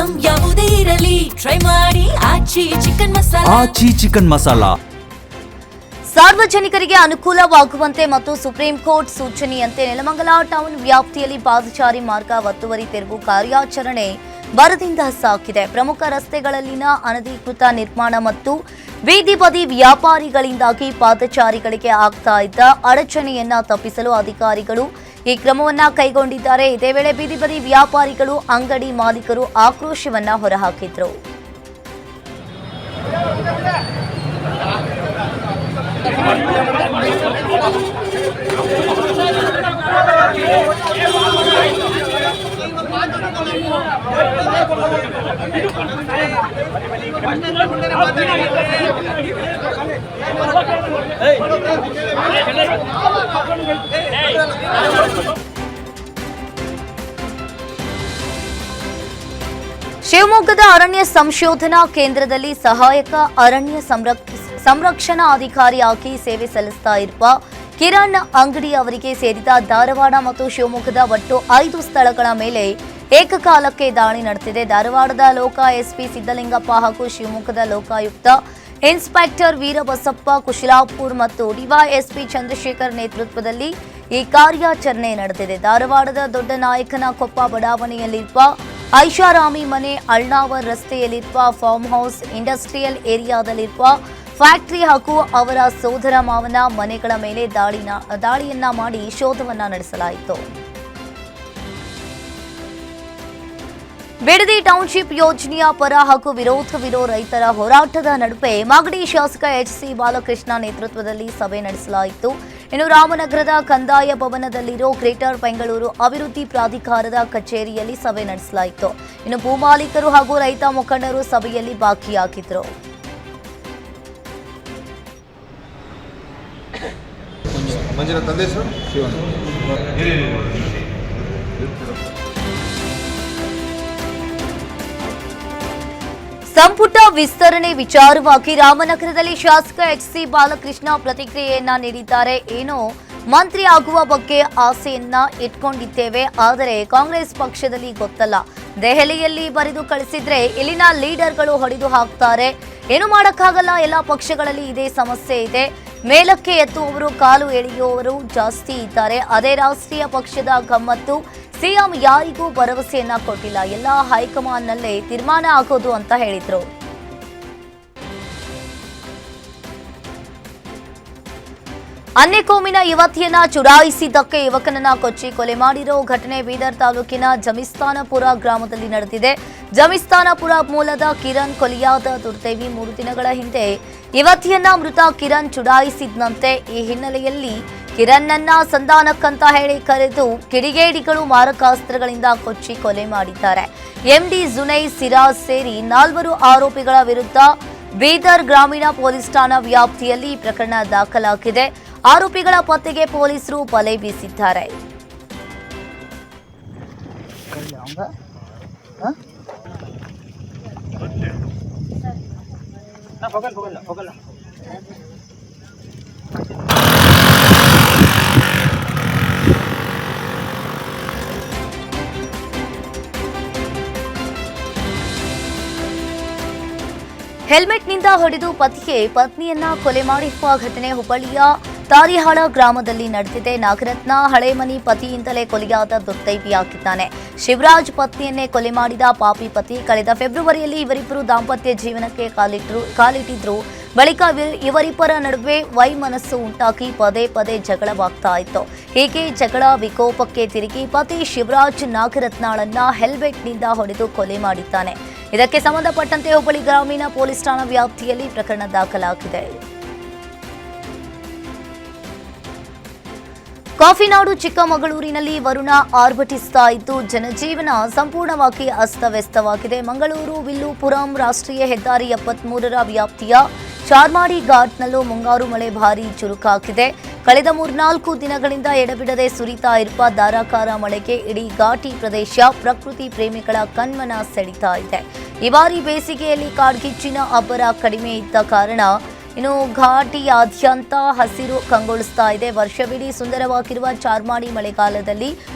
Item ಯಾವುದೇ ಇರಲಿ try ಮಾಡಿ ಆಚಿ ಚಿಕನ್ ಮಸಾಲಾ. ಆಚಿ ಚಿಕನ್ ಮಸಾಲಾ ಸಾರ್ವಜನಿಕರಿಗೆ ಅನುಕೂಲವಾಗುವಂತೆ ಮತ್ತು ಸುಪ್ರೀಂ ಕೋರ್ಟ್ ಸೂಚನೆಯಂತೆ ನೆಲಮಂಗಲ ಟೌನ್ ವ್ಯಾಪ್ತಿಯಲ್ಲಿ ಪಾದಚಾರಿ ಮಾರ್ಗ ಒತ್ತುವರಿ ತೆರವು ಕಾರ್ಯಾಚರಣೆ ಭರದಿಂದ ಸಾಗಿದೆ. ಪ್ರಮುಖ ರಸ್ತೆಗಳಲ್ಲಿನ ಅನಧಿಕೃತ ನಿರ್ಮಾಣ ಮತ್ತು ಬೀದಿ ಬದಿ ವ್ಯಾಪಾರಿಗಳಿಂದಾಗಿ ಪಾದಚಾರಿಗಳಿಗೆ ಆಗ್ತಾ ಇದ್ದ ಅಡಚಣೆಯನ್ನ ತಪ್ಪಿಸಲು ಅಧಿಕಾರಿಗಳು ಈ ಕ್ರಮವನ್ನ ಕೈಗೊಂಡಿದ್ದಾರೆ. ಇದೇ ವೇಳೆ ಬೀದಿ ಬದಿ ವ್ಯಾಪಾರಿಗಳು, ಅಂಗಡಿ ಮಾಲೀಕರು ಆಕ್ರೋಶವನ್ನ ಹೊರಹಾಕಿದ್ರು. ಶಿವಮೊಗ್ಗದ ಅರಣ್ಯ ಸಂಶೋಧನಾ ಕೇಂದ್ರದಲ್ಲಿ ಸಹಾಯಕ ಅರಣ್ಯ ಸಂರಕ್ಷಣಾ ಅಧಿಕಾರಿಯಾಗಿ ಸೇವೆ ಸಲ್ಲಿಸ್ತಾ ಇರುವ ಕಿರಣ್ ಅಂಗಡಿ ಅವರಿಗೆ ಸೇರಿದ ಧಾರವಾಡ ಮತ್ತು ಶಿವಮೊಗ್ಗದ ಒಟ್ಟು 5 ಸ್ಥಳಗಳ ಮೇಲೆ ಏಕಕಾಲಕ್ಕೆ ದಾಳಿ ನಡೆದಿದೆ. ಧಾರವಾಡದ ಲೋಕ ಎಸ್ಪಿ ಸಿದ್ದಲಿಂಗಪ್ಪ ಹಾಗೂ ಶಿವಮೊಗ್ಗದ ಲೋಕಾಯುಕ್ತ ಇನ್ಸ್ಪೆಕ್ಟರ್ ವೀರಬಸಪ್ಪ ಕುಶಲಾಪುರ್ ಮತ್ತು ಡಿವೈಎಸ್ಪಿ ಚಂದ್ರಶೇಖರ್ ನೇತೃತ್ವದಲ್ಲಿ ಈ ಕಾರ್ಯಾಚರಣೆ ನಡೆದಿದೆ. ಧಾರವಾಡದ ದೊಡ್ಡನಾಯಕನಕೊಪ್ಪ ಬಡಾವಣೆಯಲ್ಲಿರುವ ಐಷಾರಾಮಿ ಮನೆ, ಅಳ್ನಾವರ್ ರಸ್ತೆಯಲ್ಲಿರುವ ಫಾರ್ಮ್ ಹೌಸ್, ಇಂಡಸ್ಟ್ರಿಯಲ್ ಏರಿಯಾದಲ್ಲಿರುವ ಫ್ಯಾಕ್ಟರಿ ಹಾಗೂ ಅವರ ಸೋದರ ಮಾವನ ಮನೆಗಳ ಮೇಲೆ ದಾಳಿಯನ್ನ ಮಾಡಿ ಶೋಧವನ್ನ ನಡೆಸಲಾಯಿತು. ಬಿಡದಿ ಟೌನ್ಶಿಪ್ ಯೋಜನೆಯ ಪರ ಹಾಗೂ ವಿರೋಧವಿರೋ ರೈತರ ಹೋರಾಟದ ನಡುವೆ ಮಾಗಡಿ ಶಾಸಕ ಎಚ್.ಸಿ. ಬಾಲಕೃಷ್ಣ ನೇತೃತ್ವದಲ್ಲಿ ಸಭೆ ನಡೆಸಲಾಯಿತು. ಇನ್ನು ರಾಮನಗರದ ಕಂದಾಯ ಭವನದಲ್ಲಿರೋ ಗ್ರೇಟರ್ ಬೆಂಗಳೂರು ಅಭಿವೃದ್ಧಿ ಪ್ರಾಧಿಕಾರದ ಕಚೇರಿಯಲ್ಲಿ ಸಭೆ ನಡೆಸಲಾಯಿತು. ಇನ್ನು ಭೂಮಾಲೀಕರು ಹಾಗೂ ರೈತ ಮುಖಂಡರು ಸಭೆಯಲ್ಲಿ ಭಾಗಿಯಾಗಿದ್ದರು. ಸಂಪುಟ ವಿಸ್ತರಣೆ ವಿಚಾರವಾಗಿ ರಾಮನಗರದಲ್ಲಿ ಶಾಸಕ ಎಚ್.ಸಿ. ಬಾಲಕೃಷ್ಣ ಪ್ರತಿಕ್ರಿಯೆಯನ್ನ ನೀಡಿದ್ದಾರೆ. ಏನೋ ಮಂತ್ರಿ ಆಗುವ ಬಗ್ಗೆ ಆಸೆಯನ್ನ ಇಟ್ಕೊಂಡಿದ್ದೇವೆ, ಆದರೆ ಕಾಂಗ್ರೆಸ್ ಪಕ್ಷದಲ್ಲಿ ಗೊತ್ತಲ್ಲ. ದೆಹಲಿಯಲ್ಲಿ ಬರೆದು ಕಳಿಸಿದ್ರೆ ಇಲ್ಲಿನ ಲೀಡರ್ಗಳು ಹೊಡೆದು ಹಾಕ್ತಾರೆ. ಏನು ಮಾಡಕ್ಕಾಗಲ್ಲ. ಎಲ್ಲ ಪಕ್ಷಗಳಲ್ಲಿ ಇದೇ ಸಮಸ್ಯೆ ಇದೆ. ಮೇಲಕ್ಕೆ ಎತ್ತುವವರು ಕಾಲು ಎಳೆಯುವವರು ಜಾಸ್ತಿ ಇದ್ದಾರೆ. ಅದೇ ರಾಷ್ಟ್ರೀಯ ಪಕ್ಷದ ಗಮ್ಮತ್ತು. ಸಿಎಂ ಯಾರಿಗೂ ಭರವಸೆಯನ್ನ ಕೊಟ್ಟಿಲ್ಲ. ಎಲ್ಲ ಹೈಕಮಾಂಡ್ನಲ್ಲೇ ತೀರ್ಮಾನ ಆಗೋದು ಅಂತ ಹೇಳಿದ್ರು. ಅನ್ಯಕೋಮಿನ ಯುವತಿಯನ್ನ ಚುಡಾಯಿಸಿದ್ದಕ್ಕೆ ಯುವಕನನ್ನ ಕೊಚ್ಚಿ ಕೊಲೆ ಮಾಡಿರೋ ಘಟನೆ ಬೀದರ್ ತಾಲೂಕಿನ ಜಮಿಸ್ತಾನಪುರ ಗ್ರಾಮದಲ್ಲಿ ನಡೆದಿದೆ. ಜಮಿಸ್ತಾನಪುರ ಮೂಲದ ಕಿರಣ್ ಕೊಲೆಯಾದ ದುರ್ದೈವಿ 3 ದಿನಗಳ ಹಿಂದೆ ಯುವತಿಯನ್ನ ಮೃತ ಕಿರಣ್ ಚುಡಾಯಿಸಿದ್ನಂತೆ. ಈ ಹಿನ್ನೆಲೆಯಲ್ಲಿ ಕಿರಣ್ಣನ್ನ ಸಂಧಾನಕ್ಕಂತ ಹೇಳಿ ಕರೆದು ಕಿಡಿಗೇಡಿಗಳು ಮಾರಕಾಸ್ತ್ರಗಳಿಂದ ಕೊಚ್ಚಿ ಕೊಲೆ ಮಾಡಿದ್ದಾರೆ. ಎಂಡಿ ಜುನೈ ಸಿರಾಜ್ ಸೇರಿ 4 ಆರೋಪಿಗಳ ವಿರುದ್ಧ ಬೀದರ್ ಗ್ರಾಮೀಣ ಪೊಲೀಸ್ ಠಾಣಾ ವ್ಯಾಪ್ತಿಯಲ್ಲಿ ಪ್ರಕರಣ ದಾಖಲಾಗಿದೆ. ಆರೋಪಿಗಳ ಪತ್ತೆಗೆ ಪೊಲೀಸರು ಬಲೆ ಬೀಸಿದ್ದಾರೆ. ಹೆಲ್ಮೆಟ್ನಿಂದ ಹೊಡೆದು ಪತ್ನಿಯನ್ನ ಕೊಲೆ ಮಾಡಿರುವ ಘಟನೆ ಹುಬ್ಬಳ್ಳಿಯ ತಾರಿಹಾಳ ಗ್ರಾಮದಲ್ಲಿ ನಡೆದಿದೆ. ನಾಗರತ್ನ ಹಳೆಮನಿ ಪತಿಯಿಂದಲೇ ಕೊಲೆಯಾದ ದುರ್ದೈವಿಯಾಗಿದ್ದಾನೆ. ಶಿವರಾಜ್ ಪತ್ನಿಯನ್ನೇ ಕೊಲೆ ಮಾಡಿದ ಪಾಪಿ ಪತಿ. ಕಳೆದ ಫೆಬ್ರವರಿಯಲ್ಲಿ ಇವರಿಬ್ಬರು ದಾಂಪತ್ಯ ಜೀವನಕ್ಕೆ ಕಾಲಿಟ್ಟಿದ್ರು. ಬಳಿಕ ಇವರಿಬ್ಬರ ನಡುವೆ ವೈಮನಸ್ಸು ಉಂಟಾಗಿ ಪದೇ ಪದೇ ಜಗಳವಾಗ್ತಾ ಇತ್ತು. ಹೀಗೆ ಜಗಳ ವಿಕೋಪಕ್ಕೆ ತಿರುಗಿ ಪತಿ ಶಿವರಾಜ್ ನಾಗರತ್ನಾಳನ್ನ ಹೆಲ್ಮೆಟ್ನಿಂದ ಹೊಡೆದು ಕೊಲೆ ಮಾಡಿದ್ದಾನೆ. ಇದಕ್ಕೆ ಸಂಬಂಧಪಟ್ಟಂತೆ ಹುಬ್ಬಳ್ಳಿ ಗ್ರಾಮೀಣ ಪೊಲೀಸ್ ಠಾಣಾ ವ್ಯಾಪ್ತಿಯಲ್ಲಿ ಪ್ರಕರಣ ದಾಖಲಾಗಿದೆ. ಕಾಫಿನಾಡು ಚಿಕ್ಕಮಗಳೂರಿನಲ್ಲಿ ವರುಣ ಆರ್ಭಟಿಸ್ತಾ ಇದ್ದು ಜನಜೀವನ ಸಂಪೂರ್ಣವಾಗಿ ಅಸ್ತವ್ಯಸ್ತವಾಗಿದೆ. ಮಂಗಳೂರು ವಿಲ್ಲುಪುರಂ ರಾಷ್ಟ್ರೀಯ ಹೆದ್ದಾರಿ 73ರ ವ್ಯಾಪ್ತಿಯ ಚಾರ್ಮಾಡಿ ಘಾಟ್ನಲ್ಲೂ ಮುಂಗಾರು ಮಳೆ ಭಾರೀ ಚುರುಕಾಗಿದೆ. ಕಳೆದ 3-4 ದಿನಗಳಿಂದ ಎಡಬಿಡದೆ ಸುರಿತಾ ಇರುವ ಧಾರಾಕಾರ ಮಳೆಗೆ ಇಡೀ ಘಾಟಿ ಪ್ರದೇಶ ಪ್ರಕೃತಿ ಪ್ರೇಮಿಗಳ ಕಣ್ಮನ ಸೆಳೀತಾ ಇದೆ. ಈ ಬಾರಿ ಬೇಸಿಗೆಯಲ್ಲಿ ಕಾಡ್ಗಿಚ್ಚಿನ ಅಬ್ಬರ ಕಡಿಮೆ ಇದ್ದ ಕಾರಣ ಇನ್ನು ಘಾಟಿಯಾದ್ಯಂತ ಹಸಿರು ಕಂಗೊಳಿಸ್ತಾ ಇದೆ. ವರ್ಷವಿಡೀ ಸುಂದರವಾಗಿರುವ ಚಾರ್ಮಾಡಿ ಮಳೆಗಾಲದಲ್ಲಿ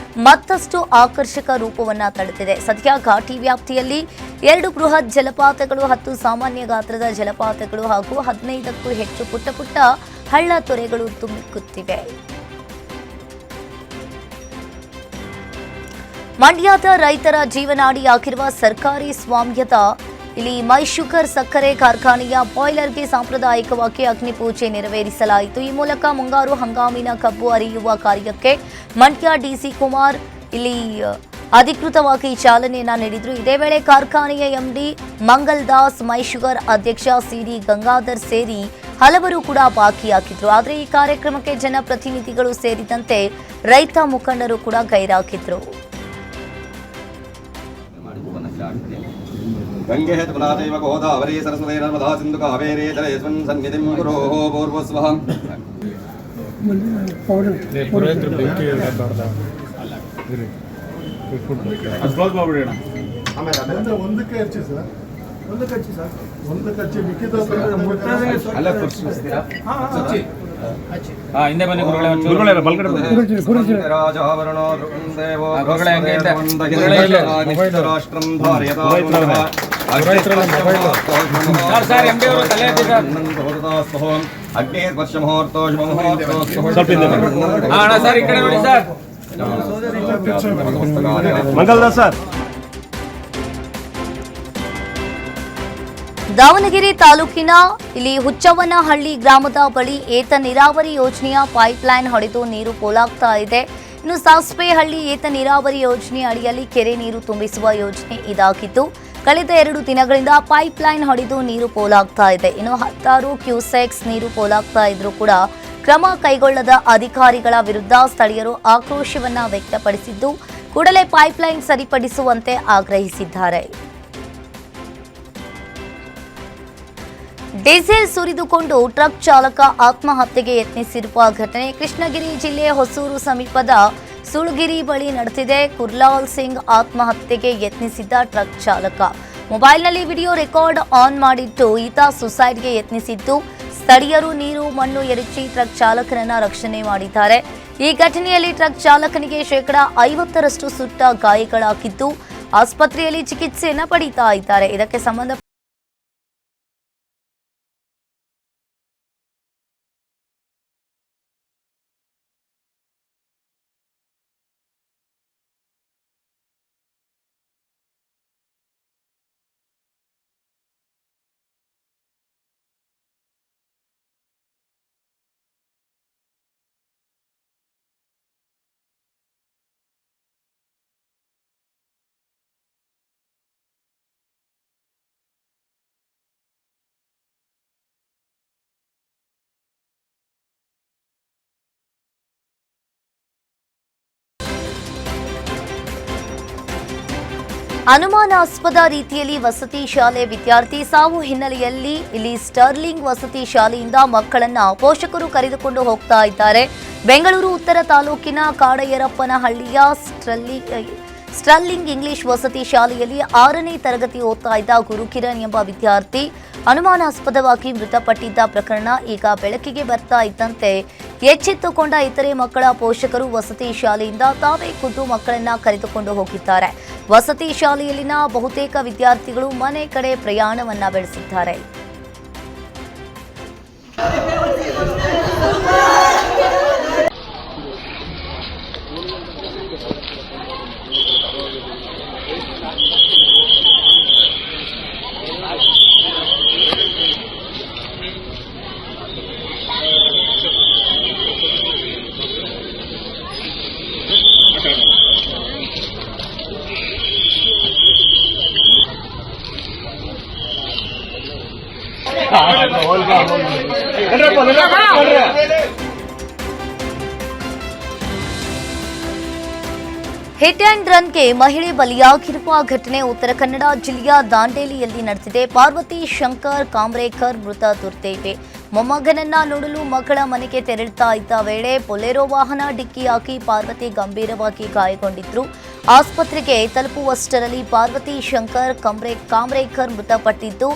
ಮತ್ತಷ್ಟು ಆಕರ್ಷಕ ರೂಪವನ್ನ ತಳೆದಿದೆ. ಸದ್ಯ ಘಾಟಿ ವ್ಯಾಪ್ತಿಯಲ್ಲಿ 2 ಬೃಹತ್ ಜಲಪಾತಗಳು, 10 ಸಾಮಾನ್ಯ ಗಾತ್ರದ ಜಲಪಾತಗಳು ಹಾಗೂ 15ಕ್ಕೂ ಹೆಚ್ಚು ಪುಟ್ಟ ಹಳ್ಳ ತೊರೆಗಳು ತುಂಬಿಕುತ್ತಿವೆ. ಮಂಡ್ಯದ ರೈತರ ಜೀವನಾಡಿಯಾಗಿರುವ ಸರ್ಕಾರಿ ಸ್ವಾಮ್ಯದ ಇಲ್ಲಿ ಮೈ ಶುಗರ್ ಸಕ್ಕರೆ ಕಾರ್ಖಾನೆಯ ಬಾಯ್ಲರ್ಗೆ ಸಾಂಪ್ರದಾಯಿಕವಾಗಿ ಅಗ್ನಿ ಪೂಜೆ ನೆರವೇರಿಸಲಾಯಿತು. ಈ ಮೂಲಕ ಮುಂಗಾರು ಹಂಗಾಮಿನ ಕಬ್ಬು ಅರಿಯುವ ಕಾರ್ಯಕ್ಕೆ ಮಂಡ್ಯ ಡಿಸಿ ಕುಮಾರ್ ಇಲ್ಲಿ ಅಧಿಕೃತವಾಗಿ ಚಾಲನೆಯನ್ನ ನೀಡಿದ್ರು. ಇದೇ ವೇಳೆ ಕಾರ್ಖಾನೆಯ ಎಂಡಿ ಮಂಗಲ್ ದಾಸ್, ಮೈ ಶುಗರ್ ಅಧ್ಯಕ್ಷ ಸಿಡಿ ಗಂಗಾಧರ್ ಸೇರಿ ಹಲವರು ಕೂಡ ಭಾಗಿಯಾಗಿದ್ರು. ಆದರೆ ಈ ಕಾರ್ಯಕ್ರಮಕ್ಕೆ ಜನಪ್ರತಿನಿಧಿಗಳು ಸೇರಿದಂತೆ ರೈತ ಮುಖಂಡರು ಕೂಡ ಗೈರಾಗಿದ್ರು. ಗಂಗೆ ತುಲಾದೇವ ಗೋದಾವರಿ ಸರಸ್ವತಿ ನರ್ಮದಾ ಸಿಂಧು ಕಾವೇರಿ ಜಲೇಸ್ಮಿನ್ ಸನ್ನಿಧಿಂ ಗುರೋಃ ಪೂರ್ವಸ್ವಃ. ಹಿಂದೆ ಬನ್ನಿ ರಾಜಾವರಣೋ ದೇವೋ ರಾಷ್ಟ್ರಂ ಅಗ್ನಿ ವರ್ಷ ಮುಹೂರ್ತೋ ಶುಭ ಮಂಗಲ್ದಾಸ್ ಸರ್. ದಾವಣಗೆರೆ ತಾಲೂಕಿನ ಇಲ್ಲಿ ಹುಚ್ಚವ್ವನಹಳ್ಳಿ ಗ್ರಾಮದ ಬಳಿ ಏತ ನೀರಾವರಿ ಯೋಜನೆಯ ಪೈಪ್ಲೈನ್ ಹೊಡೆದು ನೀರು ಪೋಲಾಗ್ತಾ ಇದೆ. ಇನ್ನು ಸಾಸ್ಪೆಹಳ್ಳಿ ಏತ ನೀರಾವರಿ ಯೋಜನೆ ಅಡಿಯಲ್ಲಿ ಕೆರೆ ನೀರು ತುಂಬಿಸುವ ಯೋಜನೆ ಇದಾಗಿದ್ದು, ಕಳೆದ 2 ದಿನಗಳಿಂದ ಪೈಪ್ಲೈನ್ ಹೊಡೆದು ನೀರು ಪೋಲಾಗ್ತಾ ಇದೆ. ಇನ್ನು 10 ಕ್ಯೂಸೆಕ್ಸ್ ನೀರು ಪೋಲಾಗ್ತಾ ಇದ್ರೂ ಕೂಡ ಕ್ರಮ ಕೈಗೊಳ್ಳದ ಅಧಿಕಾರಿಗಳ ವಿರುದ್ಧ ಸ್ಥಳೀಯರು ಆಕ್ರೋಶವನ್ನ ವ್ಯಕ್ತಪಡಿಸಿದ್ದು, ಕೂಡಲೇ ಪೈಪ್ಲೈನ್ ಸರಿಪಡಿಸುವಂತೆ ಆಗ್ರಹಿಸಿದ್ದಾರೆ. ಡೀಸೆಲ್ ಸುರಿದುಕೊಂಡು ಟ್ರಕ್ ಚಾಲಕ ಆತ್ಮಹತ್ಯೆಗೆ ಯತ್ನಿಸಿರುವ ಘಟನೆ ಕೃಷ್ಣಗಿರಿ ಜಿಲ್ಲೆ ಹೊಸೂರು ಸಮೀಪದ ಸುಳ್ಗಿರಿ ಬಳಿ ನಡೆದಿದೆ. ಕುರ್ಲಾಲ್ ಸಿಂಗ್ ಆತ್ಮಹತ್ಯೆಗೆ ಯತ್ನಿಸಿದ್ದ ಟ್ರಕ್ ಚಾಲಕ ಮೊಬೈಲ್ನಲ್ಲಿ ವಿಡಿಯೋ ರೆಕಾರ್ಡ್ ಆನ್ ಮಾಡಿಟ್ಟು ಈತ ಸುಸೈಡ್ಗೆ ಯತ್ನಿಸಿದ್ದು, ಸ್ಥಳೀಯರು ನೀರು ಮಣ್ಣು ಎರಚಿ ಟ್ರಕ್ ಚಾಲಕನನ್ನ ರಕ್ಷಣೆ ಮಾಡಿದ್ದಾರೆ. ಈ ಘಟನೆಯಲ್ಲಿ ಟ್ರಕ್ ಚಾಲಕನಿಗೆ ಶೇಕಡಾ 50ರಷ್ಟು ಸುಟ್ಟ ಗಾಯಗಳಾಗಿದ್ದು, ಆಸ್ಪತ್ರೆಯಲ್ಲಿ ಚಿಕಿತ್ಸೆಯನ್ನ ಪಡೀತಾ ಇದ್ದಾರೆ. ಇದಕ್ಕೆ ಸಂಬಂಧ ಅನುಮಾನಾಸ್ಪದ ರೀತಿಯಲ್ಲಿ ವಸತಿ ಶಾಲೆ ವಿದ್ಯಾರ್ಥಿ ಸಾವು ಹಿನ್ನೆಲೆಯಲ್ಲಿ ಇಲ್ಲಿ ಸ್ಟರ್ಲಿಂಗ್ ವಸತಿ ಶಾಲೆಯಿಂದ ಮಕ್ಕಳನ್ನ ಪೋಷಕರು ಕರೆದುಕೊಂಡು ಹೋಗ್ತಾ ಇದ್ದಾರೆ. ಬೆಂಗಳೂರು ಉತ್ತರ ತಾಲೂಕಿನ ಕಾಡಯರಪ್ಪನಹಳ್ಳಿಯ ಸ್ಟರ್ಲಿಂಗ್ ಇಂಗ್ಲಿಷ್ ವಸತಿ ಶಾಲೆಯಲ್ಲಿ 6ನೇ ತರಗತಿ ಓದ್ತಾ ಇದ್ದ ಗುರುಕಿರಣ್ ಎಂಬ ವಿದ್ಯಾರ್ಥಿ ಅನುಮಾನಾಸ್ಪದವಾಗಿ ಮೃತಪಟ್ಟಿದ್ದ ಪ್ರಕರಣ ಈಗ ಬೆಳಕಿಗೆ ಬರ್ತಾ ಇದ್ದಂತೆ ಎಚ್ಚೆತ್ತುಕೊಂಡ ಇತರೆ ಮಕ್ಕಳ ಪೋಷಕರು ವಸತಿ ಶಾಲೆಯಿಂದ ತಾವೇ ಖುದ್ದು ಮಕ್ಕಳನ್ನ ಕರೆದುಕೊಂಡು ಹೋಗಿದ್ದಾರೆ. ವಸತಿ ಶಾಲೆಯಲ್ಲಿನ ಬಹುತೇಕ ವಿದ್ಯಾರ್ಥಿಗಳು ಮನೆ ಕಡೆ ಪ್ರಯಾಣವನ್ನ ಬೆಳೆಸಿದ್ದಾರೆ. ಹಿಟ್ ಅಂಡ್ ರನ್ಗೆ ಮಹಿಳೆ ಬಲಿಯಾಗಿರುವ ಘಟನೆ ಉತ್ತರ ಕನ್ನಡ ಜಿಲ್ಲೆಯ ದಾಂಡೇಲಿಯಲ್ಲಿ ನಡೆದಿದೆ. ಪಾರ್ವತಿ ಶಂಕರ್ ಕಾಂಬ್ರೇಕರ್ ಮೃತ ದುರ್ದೈವಿ. ಮೊಮ್ಮಗನನ್ನ ನೋಡಲು ಮಗಳ ಮನೆಗೆ ತೆರಳುತ್ತಾ ಇದ್ದ ವೇಳೆ ಬೊಲೆರೋ ವಾಹನ ಡಿಕ್ಕಿಯಾಗಿ ಪಾರ್ವತಿ ಗಂಭೀರವಾಗಿ ಗಾಯಗೊಂಡಿದ್ರು. ಆಸ್ಪತ್ರೆಗೆ ತಲುಪುವಷ್ಟರಲ್ಲಿ ಪಾರ್ವತಿ ಶಂಕರ್ ಕಾಂಬ್ರೇಕರ್ ಮೃತಪಟ್ಟಿದ್ದು,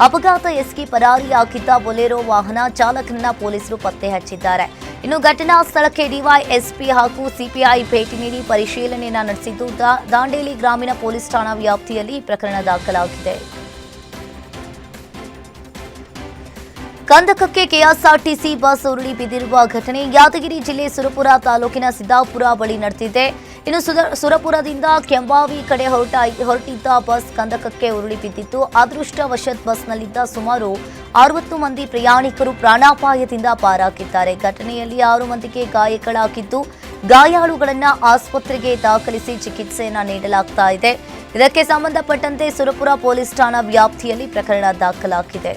ಅಪಘಾತ ಎಸಗಿ ಪರಾರಿಯಾಗಿದ್ದ ಬೊಲೆರೋ ವಾಹನ ಚಾಲಕನನ್ನ ಪೊಲೀಸರು ಪತ್ತೆ ಹಚ್ಚಿದ್ದಾರೆ. ಇನ್ನು ಘಟನಾ ಸ್ಥಳಕ್ಕೆ ಡಿವೈಎಸ್ಪಿ ಹಾಗೂ ಸಿಪಿಐ ಭೇಟಿ ನೀಡಿ ಪರಿಶೀಲನೆಯನ್ನ ನಡೆಸಿದ್ದು ದಾಂಡೇಲಿ ಗ್ರಾಮೀಣ ಪೊಲೀಸ್ ಠಾಣಾ ವ್ಯಾಪ್ತಿಯಲ್ಲಿ ಪ್ರಕರಣ ದಾಖಲಾಗಿದೆ. ಕಂದಕಕ್ಕೆ ಕೆಎಸ್ಆರ್ಟಿಸಿ ಬಸ್ ಉರುಳಿ ಬಿದ್ದಿರುವ ಘಟನೆ ಯಾದಗಿರಿ ಜಿಲ್ಲೆ ಸುರಪುರ ತಾಲೂಕಿನ ಸಿದ್ದಾಪುರ ಬಳಿ ನಡೆದಿದೆ. ಇನ್ನು ಸುರಪುರದಿಂದ ಕೆಂಬಾವಿ ಕಡೆ ಹೊರಟಿದ್ದ ಬಸ್ ಕಂದಕಕ್ಕೆ ಉರುಳಿ ಬಿದ್ದಿತ್ತು. ಅದೃಷ್ಟವಶಾತ್ ಬಸ್ನಲ್ಲಿದ್ದ ಸುಮಾರು 60 ಮಂದಿ ಪ್ರಯಾಣಿಕರು ಪ್ರಾಣಾಪಾಯದಿಂದ ಪಾರಾಗಿದ್ದಾರೆ. ಘಟನೆಯಲ್ಲಿ 6 ಮಂದಿಗೆ ಗಾಯಗಳಾಗಿದ್ದು ಗಾಯಾಳುಗಳನ್ನು ಆಸ್ಪತ್ರೆಗೆ ದಾಖಲಿಸಿ ಚಿಕಿತ್ಸೆಯನ್ನ ನೀಡಲಾಗ್ತಾ ಇದೆ. ಇದಕ್ಕೆ ಸಂಬಂಧಪಟ್ಟಂತೆ ಸುರಪುರ ಪೊಲೀಸ್ ಠಾಣಾ ವ್ಯಾಪ್ತಿಯಲ್ಲಿ ಪ್ರಕರಣ ದಾಖಲಾಗಿದೆ.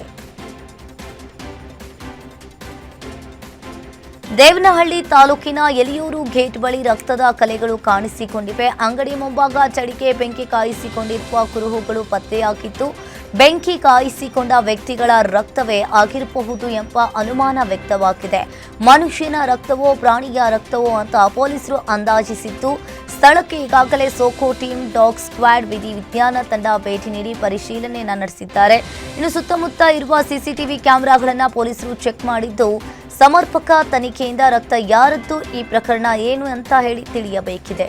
ದೇವನಹಳ್ಳಿ ತಾಲೂಕಿನ ಎಲಿಯೂರು ಗೇಟ್ ಬಳಿ ರಕ್ತದ ಕಲೆಗಳು ಕಾಣಿಸಿಕೊಂಡಿವೆ. ಅಂಗಡಿ ಮುಂಭಾಗ ಚಳಿಗೆ ಬೆಂಕಿ ಕಾಯಿಸಿಕೊಂಡಿರುವ ಕುರುಹುಗಳು ಪತ್ತೆಯಾಗಿದ್ದು ಬೆಂಕಿ ಕಾಯಿಸಿಕೊಂಡ ವ್ಯಕ್ತಿಗಳ ರಕ್ತವೇ ಆಗಿರಬಹುದು ಎಂಬ ಅನುಮಾನ ವ್ಯಕ್ತವಾಗಿದೆ. ಮನುಷ್ಯನ ರಕ್ತವೋ ಪ್ರಾಣಿಯ ರಕ್ತವೋ ಅಂತ ಪೊಲೀಸರು ಅಂದಾಜಿಸಿದ್ದು ಸ್ಥಳಕ್ಕೆ ಈಗಾಗಲೇ ಸೋಕೋ ಟೀಮ್, ಡಾಗ್ ಸ್ಕ್ವಾಡ್, ವಿಧಿ ವಿಜ್ಞಾನ ತಂಡ ಭೇಟಿ ನೀಡಿ ಪರಿಶೀಲನೆಯನ್ನ ನಡೆಸಿದ್ದಾರೆ. ಇನ್ನು ಸುತ್ತಮುತ್ತ ಇರುವ ಸಿಸಿಟಿವಿ ಕ್ಯಾಮೆರಾಗಳನ್ನು ಪೊಲೀಸರು ಚೆಕ್ ಮಾಡಿದ್ದು ಸಮರ್ಪಕ ತನಿಖೆಯಿಂದ ರಕ್ತ ಯಾರದ್ದು, ಈ ಪ್ರಕರಣ ಏನು ಅಂತ ಹೇಳಿ ತಿಳಿಯಬೇಕಿದೆ.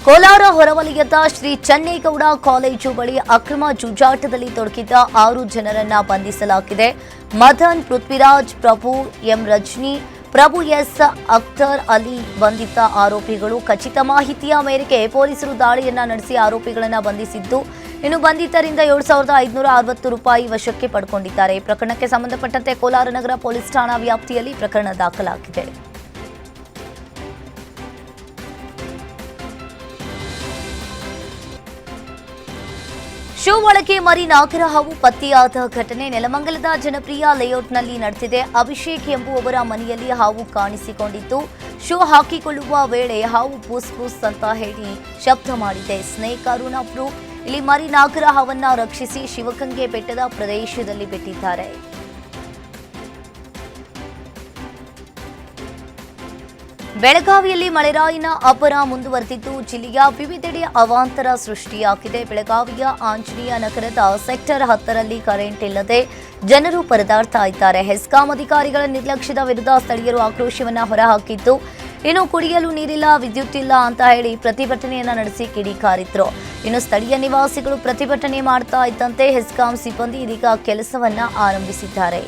ಕೋಲಾರ ಹೊರವಲಯದ ಶ್ರೀ ಚನ್ನೇಗೌಡ ಕಾಲೇಜು ಬಳಿ ಅಕ್ರಮ ಜೂಜಾಟದಲ್ಲಿ ತೊಡಗಿದ್ದ 6 ಜನರನ್ನ ಬಂಧಿಸಲಾಗಿದೆ. ಮದನ್, ಪೃಥ್ವಿರಾಜ್, ಪ್ರಭು, ಎಂ ರಜನಿ, ಪ್ರಭು ಎಸ್, ಅಖ್ತರ್ ಅಲಿ ಬಂಧಿತ ಆರೋಪಿಗಳು. ಖಚಿತ ಮಾಹಿತಿಯ ಮೇರೆಗೆ ಪೊಲೀಸರು ದಾಳಿಯನ್ನ ನಡೆಸಿ ಆರೋಪಿಗಳನ್ನು ಬಂಧಿಸಿದ್ದು ಇನ್ನು ಬಂಧಿತರಿಂದ 7,560 ರೂಪಾಯಿ ವಶಕ್ಕೆ ಪಡೆದುಕೊಂಡಿದ್ದಾರೆ. ಈ ಪ್ರಕರಣಕ್ಕೆ ಸಂಬಂಧಪಟ್ಟಂತೆ ಕೋಲಾರ ನಗರ ಪೊಲೀಸ್ ಠಾಣಾ ವ್ಯಾಪ್ತಿಯಲ್ಲಿ ಪ್ರಕರಣ ದಾಖಲಾಗಿದೆ. ಶೋ ಒಳಗೆ ಮರಿ ನಾಗರ ಹಾವು ಪತ್ತೆಯಾದ ಘಟನೆ ನೆಲಮಂಗಲದ ಜನಪ್ರಿಯ ಲೇಔಟ್ನಲ್ಲಿ ನಡೆದಿದೆ. ಅಭಿಷೇಕ್ ಎಂಬುವವರ ಮನೆಯಲ್ಲಿ ಹಾವು ಕಾಣಿಸಿಕೊಂಡಿತ್ತು. ಶೋ ಹಾಕಿಕೊಳ್ಳುವ ವೇಳೆ ಹಾವು ಪೂಸ್ ಪೂಸ್ ಅಂತ ಹೇಳಿ ಶಬ್ದ ಮಾಡಿದೆ. ಸ್ನೇಕ್ ಅರುಣ್ ಅವರು ಇಲ್ಲಿ ಮರಿ ನಾಗರ ಹಾವನ್ನ ರಕ್ಷಿಸಿ ಶಿವಗಂಗೆ ಬೆಟ್ಟದ ಪ್ರದೇಶದಲ್ಲಿ ಬಿಟ್ಟಿದ್ದಾರೆ. ಬೆಳಗಾವಿಯಲ್ಲಿ ಮಳೆರಾಯಿನ ಅಬ್ಬರ ಮುಂದುವರೆದಿದ್ದು ಜಿಲ್ಲೆಯ ವಿವಿಧೆಡೆ ಅವಾಂತರ ಸೃಷ್ಟಿಯಾಗಿದೆ. ಬೆಳಗಾವಿಯ ಆಂಜನೇಯ ನಗರದ ಸೆಕ್ಟರ್ 10ರಲ್ಲಿ ಕರೆಂಟ್ ಇಲ್ಲದೆ ಜನರು ಪರದಾಡ್ತಾ ಇದ್ದಾರೆ. ಹೆಸ್ಕಾಂ ಅಧಿಕಾರಿಗಳ ನಿರ್ಲಕ್ಷ್ಯದ ವಿರುದ್ಧ ಸ್ಥಳೀಯರು ಆಕ್ರೋಶವನ್ನ ಹೊರಹಾಕಿದ್ದು ಇನ್ನು ಕುಡಿಯಲು ನೀರಿಲ್ಲ, ವಿದ್ಯುತ್ ಇಲ್ಲ ಅಂತ ಹೇಳಿ ಪ್ರತಿಭಟನೆಯನ್ನ ನಡೆಸಿ ಕಿಡಿಕಾರಿದ್ರು. ಇನ್ನು ಸ್ಥಳೀಯ ನಿವಾಸಿಗಳು ಪ್ರತಿಭಟನೆ ಮಾಡ್ತಾ ಇದ್ದಂತೆ ಹೆಸ್ಕಾಂ ಸಿಬ್ಬಂದಿ ಇದೀಗ ಕೆಲಸವನ್ನ ಆರಂಭಿಸಿದ್ದಾರೆ.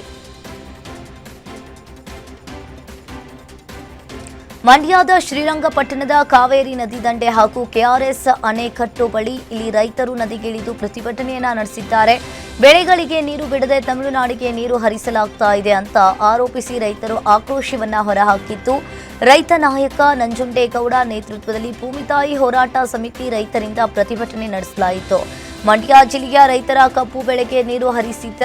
ಮಂಡ್ಯದ ಶ್ರೀರಂಗಪಟ್ಟಣದ ಕಾವೇರಿ ನದಿ ದಂಡೆ ಹಾಗೂ ಕೆಆರ್ಎಸ್ ಅಣೆಕಟ್ಟು ಬಳಿ ಇಲ್ಲಿ ರೈತರು ನದಿಗಿಳಿದು ಪ್ರತಿಭಟನೆಯನ್ನ ನಡೆಸಿದ್ದಾರೆ. ಬೆಳೆಗಳಿಗೆ ನೀರು ಬಿಡದೆ ತಮಿಳುನಾಡಿಗೆ ನೀರು ಹರಿಸಲಾಗ್ತಾ ಇದೆ ಅಂತ ಆರೋಪಿಸಿ ರೈತರು ಆಕ್ರೋಶವನ್ನ ಹೊರಹಾಕಿದ್ದು ರೈತ ನಾಯಕ ನಂಜುಂಡೇಗೌಡ ನೇತೃತ್ವದಲ್ಲಿ ಭೂಮಿತಾಯಿ ಹೋರಾಟ ಸಮಿತಿ ರೈತರಿಂದ ಪ್ರತಿಭಟನೆ ನಡೆಸಲಾಯಿತು. ಮಂಡ್ಯ ಜಿಲ್ಲೆಯ ರೈತರ ಕಬ್ಬು ಬೆಳೆಗೆ ನೀರು ಹರಿಸಿದ್ದ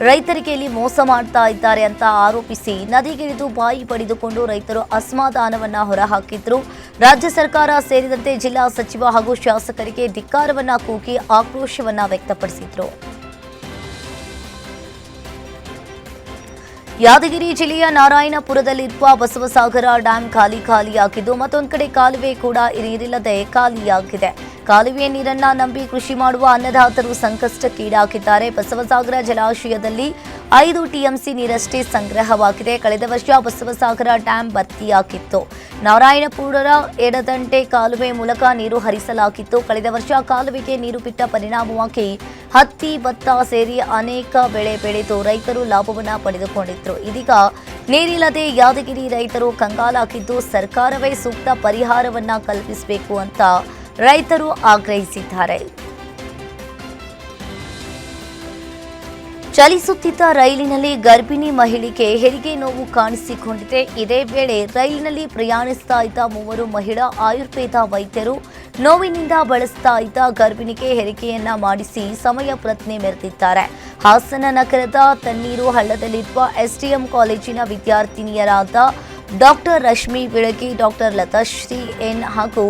ರೈತರಿಗೆ ಇಲ್ಲಿ ಮೋಸ ಮಾಡ್ತಾ ಇದ್ದಾರೆ ಅಂತ ಆರೋಪಿಸಿ ನದಿಗಿಳಿದು ಬಾಯಿ ಪಡೆದುಕೊಂಡು ರೈತರು ಅಸಮಾಧಾನವನ್ನ ಹೊರಹಾಕಿದ್ರು. ರಾಜ್ಯ ಸರ್ಕಾರ ಸೇರಿದಂತೆ ಜಿಲ್ಲಾ ಸಚಿವ ಹಾಗೂ ಶಾಸಕರಿಗೆ ಧಿಕ್ಕಾರವನ್ನ ಕೂಗಿ ಆಕ್ರೋಶವನ್ನ ವ್ಯಕ್ತಪಡಿಸಿದ್ರು. ಯಾದಗಿರಿ ಜಿಲ್ಲೆಯ ನಾರಾಯಣಪುರದಲ್ಲಿರುವ ಬಸವಸಾಗರ ಡ್ಯಾಂ ಖಾಲಿಯಾಗಿದ್ದು ಮತ್ತೊಂದು ಕಡೆ ಕಾಲುವೆ ಕೂಡ ನೀರಿಲ್ಲದೆ ಖಾಲಿಯಾಗಿದೆ. ಕಾಲುವೆ ನೀರನ್ನ ನಂಬಿ ಕೃಷಿ ಮಾಡುವ ಅನ್ನದಾತರು ಸಂಕಷ್ಟಕ್ಕೀಡಾಗಿದ್ದಾರೆ. ಬಸವಸಾಗರ ಜಲಾಶಯದಲ್ಲಿ 5 ಟಿಎಂಸಿ ನೀರಷ್ಟೇ ಸಂಗ್ರಹವಾಗಿದೆ. ಕಳೆದ ವರ್ಷ ಬಸವಸಾಗರ ಡ್ಯಾಂ ಭರ್ತಿಯಾಗಿತ್ತು. ನಾರಾಯಣಪುರ ಎಡದಂಡೆ ಕಾಲುವೆ ಮೂಲಕ ನೀರು ಹರಿಸಲಾಗಿತ್ತು. ಕಳೆದ ವರ್ಷ ಕಾಲುವೆಗೆ ನೀರು ಬಿಟ್ಟ ಪರಿಣಾಮವಾಗಿ ಹತ್ತಿ, ಭತ್ತ ಸೇರಿ ಅನೇಕ ಬೆಳೆ ಬೆಳೆದು ರೈತರು ಲಾಭವನ್ನ ಪಡೆದುಕೊಂಡಿದ್ರು. ಇದೀಗ ನೀರಿಲ್ಲದೆ ಯಾದಗಿರಿ ರೈತರು ಕಂಗಾಲಾಗಿದ್ದು ಸರ್ಕಾರವೇ ಸೂಕ್ತ ಪರಿಹಾರವನ್ನ ಕಲ್ಪಿಸಬೇಕು ಅಂತ ರೈತರು ಆಗ್ರಹಿಸಿದ್ದಾರೆ. ಚಲಿಸುತ್ತಿದ್ದ ರೈಲಿನಲ್ಲಿ ಗರ್ಭಿಣಿ ಮಹಿಳೆಗೆ ಹೆರಿಗೆ ನೋವು ಕಾಣಿಸಿಕೊಂಡಿದೆ. ಇದೇ ವೇಳೆ ರೈಲಿನಲ್ಲಿ ಪ್ರಯಾಣಿಸ್ತಾ ಇದ್ದ 3 ಮಹಿಳಾ ಆಯುರ್ವೇದ ವೈದ್ಯರು ನೋವಿನಿಂದ ಬಳಸ್ತಾ ಇದ್ದ ಗರ್ಭಿಣಿಗೆ ಹೆರಿಗೆಯನ್ನ ಮಾಡಿಸಿ ಸಮಯ ಪ್ರಜ್ಞೆ ಮೆರೆದಿದ್ದಾರೆ. ಹಾಸನ ನಗರದ ತಣ್ಣೀರು ಹಳ್ಳದಲ್ಲಿರುವ ಎಸ್ಡಿಎಂ ಕಾಲೇಜಿನ ವಿದ್ಯಾರ್ಥಿನಿಯರಾದ ಡಾಕ್ಟರ್ ರಶ್ಮಿ ಬೆಳಗಿ, ಡಾಕ್ಟರ್ ಲತಾಶ್ರೀ ಎನ್ ಹಾಗೂ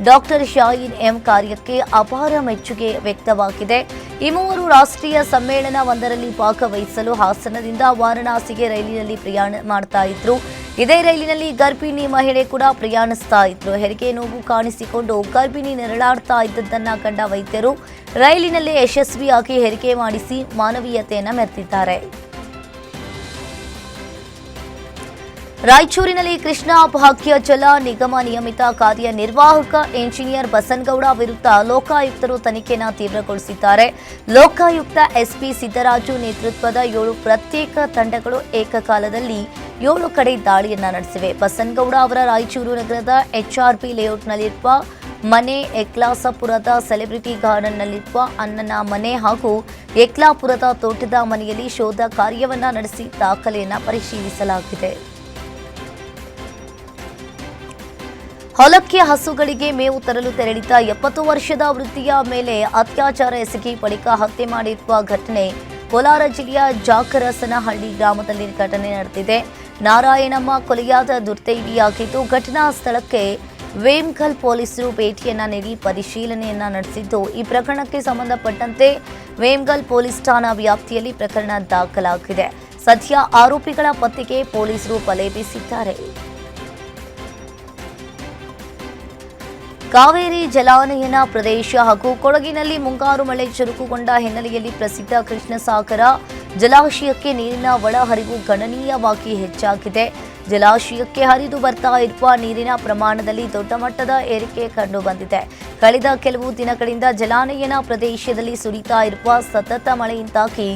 ಡಾಕ್ಟರ್ ಶಾಯಿನ್ ಎಂ ಕಾರ್ಯಕ್ಕೆ ಅಪಾರ ಮೆಚ್ಚುಗೆ ವ್ಯಕ್ತವಾಗಿದೆ. ಈ ಮೂವರು ರಾಷ್ಟ್ರೀಯ ಸಮ್ಮೇಳನವೊಂದರಲ್ಲಿ ಭಾಗವಹಿಸಲು ಹಾಸನದಿಂದ ವಾರಣಾಸಿಗೆ ರೈಲಿನಲ್ಲಿ ಪ್ರಯಾಣ ಮಾಡ್ತಾ ಇದ್ರು. ಇದೇ ರೈಲಿನಲ್ಲಿ ಗರ್ಭಿಣಿ ಮಹಿಳೆ ಕೂಡ ಪ್ರಯಾಣಿಸ್ತಾ ಇದ್ರು. ಹೆರಿಗೆ ನೋವು ಕಾಣಿಸಿಕೊಂಡು ಗರ್ಭಿಣಿ ನೆರಳಾಡ್ತಾ ಇದ್ದದ್ದನ್ನ ಕಂಡ ವೈದ್ಯರು ರೈಲಿನಲ್ಲೇ ಯಶಸ್ವಿಯಾಗಿ ಹೆರಿಗೆ ಮಾಡಿಸಿ ಮಾನವೀಯತೆಯನ್ನ ಮೆರೆದಿದ್ದಾರೆ. ರಾಯಚೂರಿನಲ್ಲಿ ಕೃಷ್ಣಾ ಭಾಗ್ಯ ಜಲ ನಿಗಮ ನಿಯಮಿತ ಕಾರ್ಯನಿರ್ವಾಹಕ ಇಂಜಿನಿಯರ್ ಬಸನಗೌಡ ವಿರುದ್ಧ ಲೋಕಾಯುಕ್ತರು ತನಿಖೆಯನ್ನು ತೀವ್ರಗೊಳಿಸಿದ್ದಾರೆ. ಲೋಕಾಯುಕ್ತ ಎಸ್ಪಿ ಸಿದ್ದರಾಜು ನೇತೃತ್ವದ 7 ಪ್ರತ್ಯೇಕ ತಂಡಗಳು ಏಕಕಾಲದಲ್ಲಿ 7 ಕಡೆ ದಾಳಿಯನ್ನ ನಡೆಸಿವೆ. ಬಸನಗೌಡ ಅವರ ರಾಯಚೂರು ನಗರದ HRP ಲೇಔಟ್ನಲ್ಲಿರುವ ಮನೆ, ಎಕ್ಲಾಸಪುರದ ಸೆಲೆಬ್ರಿಟಿ ಗಾರ್ಡನ್ನಲ್ಲಿರುವ ಅಣ್ಣನ ಮನೆ ಹಾಗೂ ಎಕ್ಲಾಪುರದ ತೋಟದ ಮನೆಯಲ್ಲಿ ಶೋಧ ಕಾರ್ಯವನ್ನ ನಡೆಸಿ ದಾಖಲೆಯನ್ನ ಪರಿಶೀಲಿಸಲಾಗಿದೆ. ಹೊಲಕ್ಕೆ ಹಸುಗಳಿಗೆ ಮೇವು ತರಲು ತೆರಳಿದ್ದ 70 ವರ್ಷದ ವೃದ್ಧೆಯ ಮೇಲೆ ಅತ್ಯಾಚಾರ ಎಸಗಿ ಬಳಿಕ ಹತ್ಯೆ ಮಾಡಿರುವ ಘಟನೆ ಕೋಲಾರ ಜಿಲ್ಲೆಯ ಜಾಕರಸನಹಳ್ಳಿ ಗ್ರಾಮದಲ್ಲಿ ಘಟನೆ ನಡೆದಿದೆ. ನಾರಾಯಣಮ್ಮ ಕೊಲೆಯಾದ ದುರ್ದೈವಿಯಾಗಿದ್ದು, ಘಟನಾ ಸ್ಥಳಕ್ಕೆ ವೇಮ್ಗಲ್ ಪೊಲೀಸರು ಭೇಟಿಯನ್ನ ನೀಡಿ ಪರಿಶೀಲನೆಯನ್ನ ನಡೆಸಿದ್ದು, ಈ ಪ್ರಕರಣಕ್ಕೆ ಸಂಬಂಧಪಟ್ಟಂತೆ ವೇಮ್ಗಲ್ ಪೊಲೀಸ್ ಠಾಣಾ ವ್ಯಾಪ್ತಿಯಲ್ಲಿ ಪ್ರಕರಣ ದಾಖಲಾಗಿದೆ. ಸದ್ಯ ಆರೋಪಿಗಳ ಪತ್ತೆಗೆ ಪೊಲೀಸರು ಬಲೆ ಬೀಸಿದ್ದಾರೆ. ಕಾವೇರಿ ಜಲಾನಯನ ಪ್ರದೇಶ ಹಾಗೂ ಕೊಡಗಿನಲ್ಲಿ ಮುಂಗಾರು ಮಳೆ ಚುರುಕುಗೊಂಡ ಹಿನ್ನೆಲೆಯಲ್ಲಿ ಪ್ರಸಿದ್ಧ ಕೃಷ್ಣಸಾಗರ ಜಲಾಶಯಕ್ಕೆ ನೀರಿನ ಒಳಹರಿವು ಗಣನೀಯವಾಗಿ ಹೆಚ್ಚಾಗಿದೆ. ಜಲಾಶಯಕ್ಕೆ ಹರಿದು ಬರ್ತಾ ಇರುವ ನೀರಿನ ಪ್ರಮಾಣದಲ್ಲಿ ದೊಡ್ಡ ಮಟ್ಟದ ಏರಿಕೆ ಕಂಡುಬಂದಿದೆ. ಕಳೆದ ಕೆಲವು ದಿನಗಳಿಂದ ಜಲಾನಯನ ಪ್ರದೇಶದಲ್ಲಿ ಸುರಿತಾ ಇರುವ ಸತತ ಮಳೆಯಿಂದಾಗಿ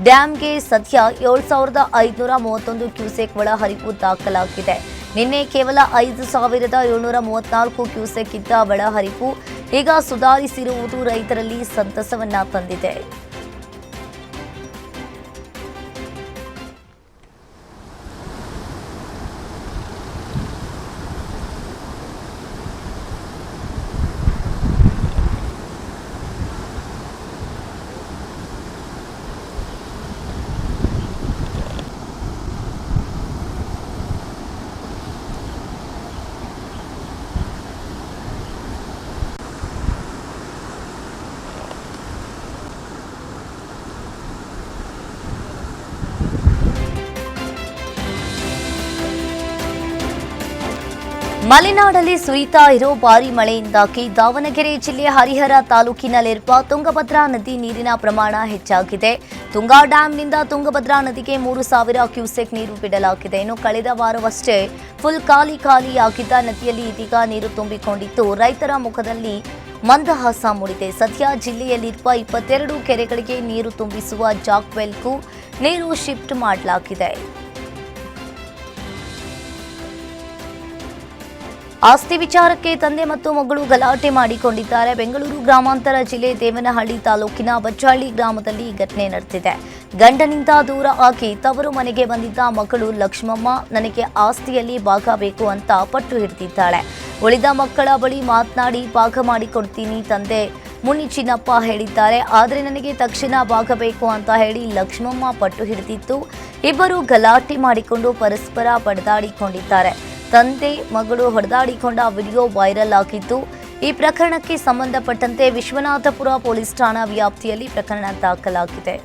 ಡ್ಯಾಂಗೆ ಸದ್ಯ 7,531 ಕ್ಯೂಸೆಕ್ ಒಳಹರಿವು ದಾಖಲಾಗಿದೆ. ನಿನ್ನೆ ಕೇವಲ 5,734 ಕ್ಯೂಸೆಕ್ ಇದ್ದ ಒಳಹರಿವು ಈಗ ಸುಧಾರಿಸಿರುವುದು ರೈತರಲ್ಲಿ ಸಂತಸವನ್ನ ತಂದಿದೆ. ಮಲೆನಾಡಲ್ಲಿ ಸುರಿತಾ ಇರೋ ಭಾರೀ ಮಳೆಯಿಂದಾಗಿ ದಾವಣಗೆರೆ ಜಿಲ್ಲೆ ಹರಿಹರ ತಾಲೂಕಿನಲ್ಲಿರುವ ತುಂಗಭದ್ರಾ ನದಿ ನೀರಿನ ಪ್ರಮಾಣ ಹೆಚ್ಚಾಗಿದೆ. ತುಂಗಾ ಡ್ಯಾಂನಿಂದ ತುಂಗಭದ್ರಾ ನದಿಗೆ 3,000 ಕ್ಯೂಸೆಕ್ ನೀರು ಬಿಡಲಾಗಿದೆ. ಇನ್ನು ಕಳೆದ ವಾರವಷ್ಟೇ ಫುಲ್ ಖಾಲಿಯಾಗಿದ್ದ ನದಿಯಲ್ಲಿ ಇದೀಗ ನೀರು ತುಂಬಿಕೊಂಡಿದ್ದು, ರೈತರ ಮುಖದಲ್ಲಿ ಮಂದಹಾಸ ಮೂಡಿದೆ. ಸದ್ಯ ಜಿಲ್ಲೆಯಲ್ಲಿರುವ 22 ಕೆರೆಗಳಿಗೆ ನೀರು ತುಂಬಿಸುವ ಜಾಕ್ವೆಲ್ಗೂ ನೀರು ಶಿಫ್ಟ್ ಮಾಡಲಾಗಿದೆ. ಆಸ್ತಿ ವಿಚಾರಕ್ಕೆ ತಂದೆ ಮತ್ತು ಮಗಳು ಗಲಾಟೆ ಮಾಡಿಕೊಂಡಿದ್ದಾರೆ. ಬೆಂಗಳೂರು ಗ್ರಾಮಾಂತರ ಜಿಲ್ಲೆ ದೇವನಹಳ್ಳಿ ತಾಲೂಕಿನ ಬಚ್ಚಹಳ್ಳಿ ಗ್ರಾಮದಲ್ಲಿ ಈ ಘಟನೆ ನಡೆದಿದೆ. ಗಂಡನಿಂದ ದೂರ ಆಗಿ ತವರು ಮನೆಗೆ ಬಂದಿದ್ದ ಮಗಳು ಲಕ್ಷ್ಮಮ್ಮ ನನಗೆ ಆಸ್ತಿಯಲ್ಲಿ ಭಾಗ ಬೇಕು ಅಂತ ಪಟ್ಟು ಹಿಡಿದಿದ್ದಾಳೆ. ಉಳಿದ ಮಕ್ಕಳ ಬಳಿ ಮಾತನಾಡಿ ಭಾಗ ಮಾಡಿಕೊಡ್ತೀನಿ ತಂದೆ ಮುನಿಚಿನ್ನಪ್ಪ ಹೇಳಿದ್ದಾರೆ. ಆದರೆ ನನಗೆ ತಕ್ಷಣ ಭಾಗ ಬೇಕು ಅಂತ ಹೇಳಿ ಲಕ್ಷ್ಮಮ್ಮ ಪಟ್ಟು ಹಿಡಿದಿದ್ದು, ಇಬ್ಬರು ಗಲಾಟೆ ಮಾಡಿಕೊಂಡು ಪರಸ್ಪರ ಬಡಿದಾಡಿಕೊಂಡಿದ್ದಾರೆ. ತಂದೆ ಮಗಳು ಹೊಡೆದಾಡಿಕೊಂಡ ವಿಡಿಯೋ ವೈರಲ್ ಆಗಿದ್ದು, ಈ ಪ್ರಕರಣಕ್ಕೆ ಸಂಬಂಧಪಟ್ಟಂತೆ ವಿಶ್ವನಾಥಪುರ ಪೊಲೀಸ್ ಠಾಣಾ ವ್ಯಾಪ್ತಿಯಲ್ಲಿ ಪ್ರಕರಣ ದಾಖಲಾಗಿದೆ.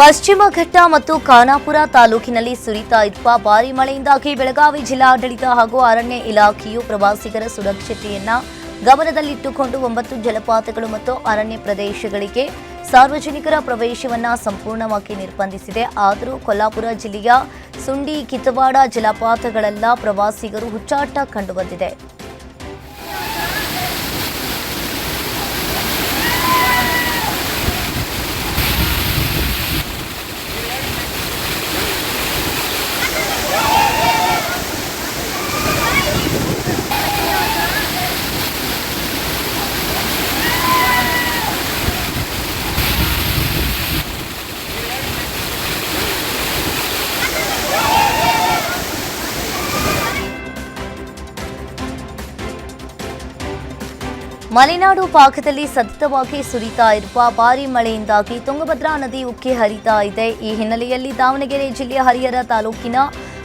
ಪಶ್ಚಿಮ ಘಟ್ಟ ಮತ್ತು ಖಾನಾಪುರ ತಾಲೂಕಿನಲ್ಲಿ ಸುರಿತಾ ಇರುವ ಭಾರೀ ಮಳೆಯಿಂದಾಗಿ ಬೆಳಗಾವಿ ಜಿಲ್ಲಾಡಳಿತ ಹಾಗೂ ಅರಣ್ಯ ಇಲಾಖೆಯು ಪ್ರವಾಸಿಗರ ಸುರಕ್ಷತೆಯನ್ನ ಗಮನದಲ್ಲಿಟ್ಟುಕೊಂಡು 9 ಜಲಪಾತಗಳು ಮತ್ತು ಅರಣ್ಯ ಪ್ರದೇಶಗಳಿಗೆ ಸಾರ್ವಜನಿಕರ ಪ್ರವೇಶವನ್ನ ಸಂಪೂರ್ಣವಾಗಿ ನಿರ್ಬಂಧಿಸಿದೆ. ಆದರೂ ಕೊಲ್ಲಾಪುರ ಜಿಲ್ಲೆಯ ಸುಂಡಿ ಕಿತ್ತವಾಡ ಜಲಪಾತಗಳೆಲ್ಲ ಪ್ರವಾಸಿಗರು ಹುಚ್ಚಾಟ ಕಂಡುಬಂದಿದೆ. ಮಲೆನಾಡು ಭಾಗದಲ್ಲಿ ಸತತವಾಗಿ ಸುರಿತಾ ಇರುವ ಭಾರೀ ಮಳೆಯಿಂದಾಗಿ ತುಂಗಭದ್ರಾ ನದಿ ಉಕ್ಕಿ ಹರಿತಾ ಇದೆ. ಈ ಹಿನ್ನೆಲೆಯಲ್ಲಿ ದಾವಣಗೆರೆ ಜಿಲ್ಲೆಯ ಹರಿಹರ ತಾಲೂಕಿನ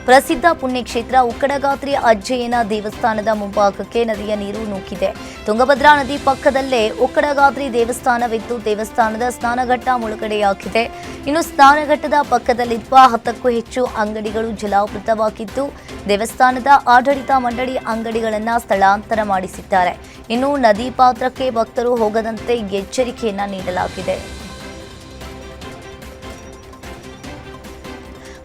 ಪ್ರಸಿದ್ಧ ಪುಣ್ಯಕ್ಷೇತ್ರ ಉಕ್ಕಡಗಾತ್ರಿ ಅಜ್ಜಯ್ಯನ ದೇವಸ್ಥಾನದ ಮುಂಭಾಗಕ್ಕೆ ನದಿಯ ನೀರು ನುಗ್ಗಿದೆ. ತುಂಗಭದ್ರಾ ನದಿ ಪಕ್ಕದಲ್ಲೇ ಉಕ್ಕಡಗಾತ್ರಿ ದೇವಸ್ಥಾನವಿದ್ದು ದೇವಸ್ಥಾನದ ಸ್ನಾನಘಟ್ಟ ಮುಳುಗಡೆಯಾಗಿದೆ. ಇನ್ನು ಸ್ನಾನಘಟ್ಟದ ಪಕ್ಕದಲ್ಲಿರುವ 10ಕ್ಕೂ ಹೆಚ್ಚು ಅಂಗಡಿಗಳು ಜಲಾವೃತವಾಗಿದ್ದು ದೇವಸ್ಥಾನದ ಆಡಳಿತ ಮಂಡಳಿ ಅಂಗಡಿಗಳನ್ನು ಸ್ಥಳಾಂತರ ಮಾಡಿಸಿದ್ದಾರೆ. ಇನ್ನು ನದಿ ಪಾತ್ರಕ್ಕೆ ಭಕ್ತರು ಹೋಗದಂತೆ ಎಚ್ಚರಿಕೆಯನ್ನ ನೀಡಲಾಗಿದೆ.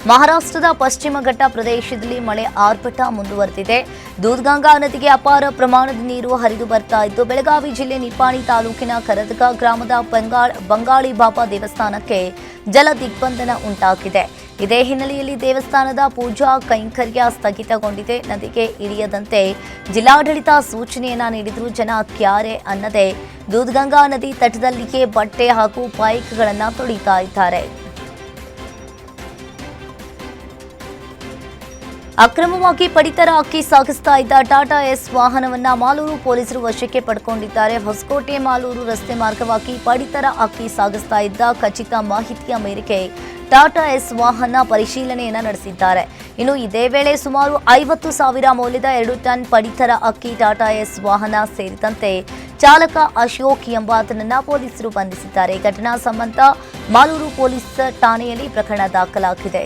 ಮಹಾರಾಷ್ಟ್ರದ ಪಶ್ಚಿಮ ಘಟ್ಟ ಪ್ರದೇಶದಲ್ಲಿ ಮಳೆ ಆರ್ಭಟ ಮುಂದುವರೆದಿದೆ. ದೂದ್ಗಂಗಾ ನದಿಗೆ ಅಪಾರ ಪ್ರಮಾಣದ ನೀರು ಹರಿದು ಬರ್ತಾ ಇದ್ದು ಬೆಳಗಾವಿ ಜಿಲ್ಲೆ ನಿಪ್ಪಾಣಿ ತಾಲೂಕಿನ ಕರದಗ ಗ್ರಾಮದ ಬಂಗಾಳಿ ಬಾಬಾ ದೇವಸ್ಥಾನಕ್ಕೆ ಜಲ ದಿಗ್ಬಂಧನ ಉಂಟಾಗಿದೆ. ಇದೇ ಹಿನ್ನೆಲೆಯಲ್ಲಿ ದೇವಸ್ಥಾನದ ಪೂಜಾ ಕೈಂಕರ್ಯ ಸ್ಥಗಿತಗೊಂಡಿದೆ. ನದಿಗೆ ಇಳಿಯದಂತೆ ಜಿಲ್ಲಾಡಳಿತ ಸೂಚನೆಯನ್ನ ನೀಡಿದ್ರು. ಜನ ಕ್ಯಾರೆ ಅನ್ನದೆ ದೂದ್ಗಂಗಾ ನದಿ ತಟದಲ್ಲಿಯೇ ಬಟ್ಟೆ ಹಾಗೂ ಬೈಕ್ಗಳನ್ನು ತೊಳಿತಾ ಇದ್ದಾರೆ. ಅಕ್ರಮವಾಗಿ ಪಡಿತರ ಅಕ್ಕಿ ಸಾಗಿಸ್ತಾ ಇದ್ದ ಟಾಟಾ ಎಸ್ ವಾಹನವನ್ನ ಮಾಲೂರು ಪೊಲೀಸರು ವಶಕ್ಕೆ ಪಡ್ಕೊಂಡಿದ್ದಾರೆ. ಹೊಸಕೋಟೆ ಮಾಲೂರು ರಸ್ತೆ ಮಾರ್ಗವಾಗಿ ಪಡಿತರ ಅಕ್ಕಿ ಸಾಗಿಸ್ತಾ ಇದ್ದ ಖಚಿತ ಮಾಹಿತಿಯ ಮೇರೆಗೆ ಟಾಟಾ ಎಸ್ ವಾಹನ ಪರಿಶೀಲನೆಯನ್ನ ನಡೆಸಿದ್ದಾರೆ. ಇನ್ನು ಇದೇ ವೇಳೆ ಸುಮಾರು 50,000 ಮೌಲ್ಯದ 2 ಟನ್ ಪಡಿತರ ಅಕ್ಕಿ ಟಾಟಾ ಎಸ್ ವಾಹನ ಸೇರಿದಂತೆ ಚಾಲಕ ಅಶೋಕ್ ಎಂಬಾತನನ್ನ ಪೊಲೀಸರು ಬಂಧಿಸಿದ್ದಾರೆ. ಘಟನಾ ಸಂಬಂಧ ಮಾಲೂರು ಪೊಲೀಸ್ ಠಾಣೆಯಲ್ಲಿ ಪ್ರಕರಣ ದಾಖಲಾಗಿದೆ.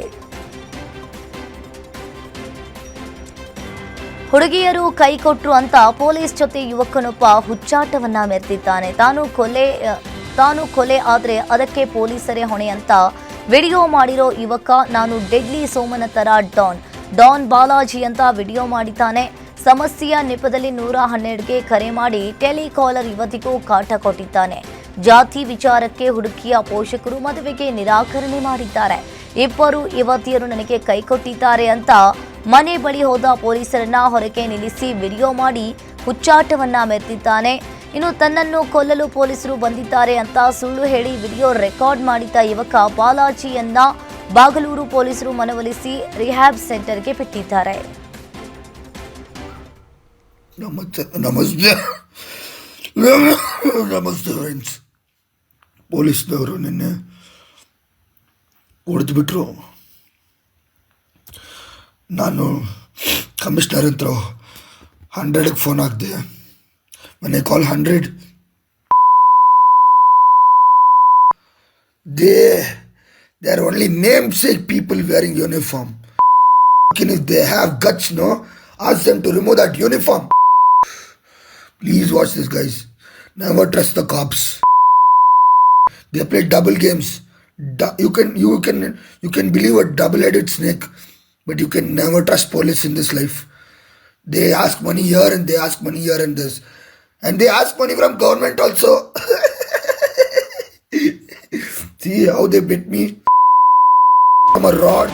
ಹುಡುಗಿಯರು ಕೈಕೊಟ್ರು ಅಂತ ಪೊಲೀಸ್ ಜೊತೆ ಯುವಕನೊಬ್ಬ ಹುಚ್ಚಾಟವನ್ನ ಮೆರೆದಿದ್ದಾನೆ. ತಾನು ಕೊಲೆ ಆದ್ರೆ ಅದಕ್ಕೆ ಪೊಲೀಸರೇ ಹೊಣೆ ಅಂತ ವಿಡಿಯೋ ಮಾಡಿರೋ ಯುವಕ ನಾನು ಡೆಡ್ಲಿ ಸೋಮನ ತರ ಡಾನ್ ಬಾಲಾಜಿ ಅಂತ ವಿಡಿಯೋ ಮಾಡಿದ್ದಾನೆ. ಸಮಸ್ಯೆಯ ನೆಪದಲ್ಲಿ 112ಗೆ ಕರೆ ಮಾಡಿ ಟೆಲಿಕಾಲರ್ ಯುವತಿಗೂ ಕಾಟ ಕೊಟ್ಟಿದ್ದಾನೆ. ಜಾತಿ ವಿಚಾರಕ್ಕೆ ಹುಡುಗಿಯ ಪೋಷಕರು ಮದುವೆಗೆ ನಿರಾಕರಣೆ ಮಾಡಿದ್ದಾರೆ. ಇಬ್ಬರು ಯುವತಿಯರು ನನಗೆ ಕೈಕೊಟ್ಟಿದ್ದಾರೆ ಅಂತ ಮನೆ ಬಳಿ ಹೋದ ಪೊಲೀಸರನ್ನ ಹೊರಗೆ ನಿಲ್ಲಿಸಿ ವಿಡಿಯೋ ಮಾಡಿ ಹುಚ್ಚಾಟವನ್ನ ಮೆರೆದಿದ್ದಾನೆ. ಇನ್ನು ತನ್ನನ್ನು ಕೊಲ್ಲಲು ಪೊಲೀಸರು ಬಂದಿದ್ದಾರೆ ಅಂತ ಸುಳ್ಳು ಹೇಳಿ ವಿಡಿಯೋ ರೆಕಾರ್ಡ್ ಮಾಡಿದ್ದ ಯುವಕ ಬಾಲಾಜಿಯನ್ನ ಬಾಗಲೂರು ಪೊಲೀಸರು ಮನವೊಲಿಸಿ ರಿಹ್ಯಾಬ್ ಸೆಂಟರ್ಗೆ ಬಿಟ್ಟಿದ್ದಾರೆ. ನಮಸ್ತೆ ಫ್ರೆಂಡ್ಸ್. ಪೊಲೀಸ್ನವರು ನಿನ್ನೆ ಹೊಡೆದುಬಿಟ್ರು. ನಾನು ಕಮಿಷನರ್ ಹತ್ರ 100ಗೆ ಫೋನ್ ಹಾಕಿದೆ. when I call 100 they are only namesake people wearing uniform. If they have guts, no, ask them to remove that uniform. Please watch this, guys. Never trust the cops. They play double games. You can believe a double-headed snake, but you can never trust police in this life. They ask money here and they ask money here and this. And they ask money from government also. See how they bit me? I'm a rod.